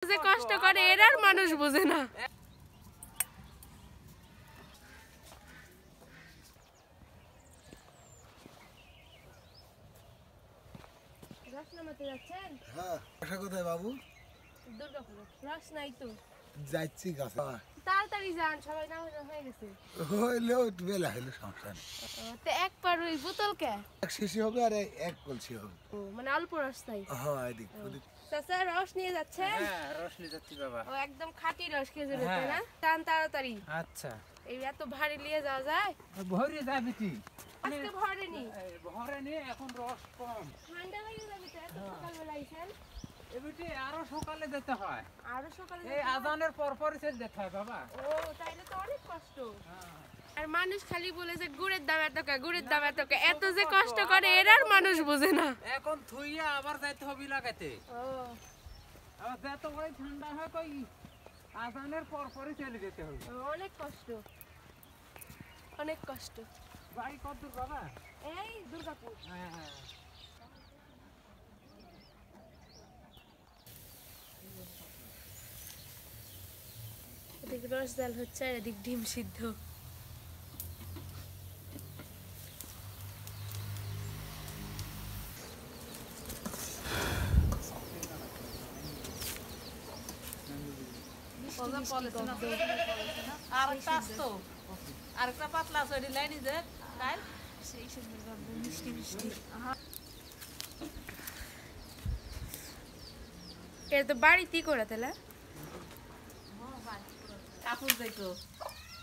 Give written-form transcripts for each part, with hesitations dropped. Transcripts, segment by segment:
যে কষ্ট করে এর আর মানুষ বোঝে না। হ্যাঁ, আশা কোথায় বাবু? দুর্গাপুরে রস নাই তো। যাচ্ছি গাছে। তাড়াতাড়ি যান, সবাই না হয়ে গেছে। হইলেও একটু বেলা হইলো সমস্যা নেই। তো এক পার ওই বোতল কে? এক শিশি হবে আর এক কলসি হবে। ও মানে অল্প রস তাই। হ্যাঁ, এদিক ওদিক। চাচা রস নিয়ে যাচ্ছেন? হ্যাঁ, রস নিয়ে যাচ্ছি বাবা। ও একদম খাঁটি রস খেজুরের, তাই না? টান তাড়াতাড়ি। আচ্ছা, এই এত ভারী নিয়ে যাওয়া যায়? ভরে যাবি তুই। আজকে ভরে নি। ভরে নিয়ে এখন রস কম। ঠান্ডা হয়ে যাবে তো, এত সকালবেলা আইছেন। এবিটি আরো সকালে যেতে হয়। আরো সকালে এই আজানের পরপরই চলে যেতে হয় বাবা। ও তাইলে তো অনেক কষ্ট। আর মানুষ খালি বলে যে গুড়ের দাম এত কা, গুড়ের দাম এত কা, এত যে কষ্ট করে এর আর মানুষ বোঝে না। এখন থুইয়া আবার যাইতে হবে লাগাইতে। ও আবার যত করে ঠান্ডা হয় কই আজানের পরপরই চলে যেতে হবে। অনেক কষ্ট, অনেক কষ্ট। বাড়ি কত দূর বাবা? এই দুর্গাপুর। হ্যাঁ, এদিক রস জাল হচ্ছে আর এদিক ডিম সিদ্ধ। আরেকটা পাতলা আছে ওই লাইনি যে কাল সেই সুন্দর গন্ধ, মিষ্টি মিষ্টি। এটা তো বাড়িতেই করে তাহলে। কাপড় যাইতো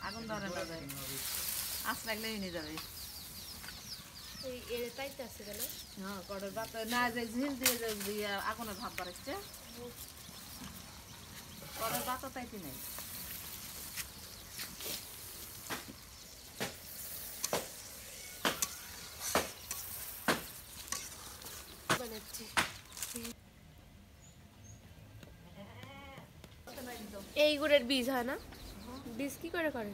আগুন ধরে না যায় আস লাগলে নিয়ে যাবে। এই এর তাইতে আছে কেন? হ্যাঁ কড়ের ভাত না যে ঝিল দিয়ে আগুনের ভাত বাড়াচ্ছে কড়ের ভাত তাইতে নেই। বানাচ্ছি। এই গুড়ের বীজ হয় না? বীজ কি করে করে?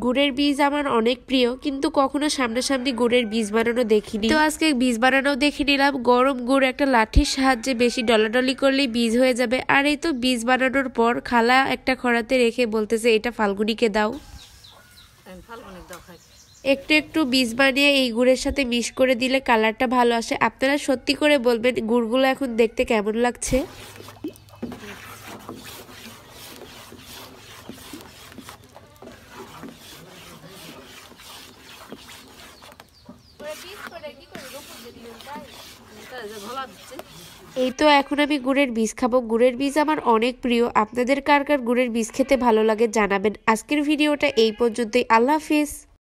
গুড়ের বীজ আমার অনেক প্রিয়, কিন্তু কখনো সামনাসামনি গুড়ের বীজ বানানো দেখিনি। তো আজকে বীজ বানানো দেখে নিলাম। গরম গুড় একটা লাঠির সাহায্যে বেশি ডলাডলি করলেই বীজ হয়ে যাবে। আর এই তো বীজ বানানোর পর খালা একটা খড়াতে রেখে বলতেছে এটা ফাল্গুনিকে দাও। একটু একটু বীজ বানিয়ে এই গুড়ের সাথে মিক্স করে দিলে কালারটা ভালো আসে। আপনারা সত্যি করে বলবেন গুড়গুলো এখন দেখতে কেমন লাগছে। এই তো এখন আমি গুড়ের বীজ খাবো। গুড়ের বীজ আমার অনেক প্রিয়। আপনাদের কার কার গুড়ের বীজ খেতে ভালো লাগে জানাবেন। আজকের ভিডিওটা এই পর্যন্তই। আল্লাহ হাফিজ।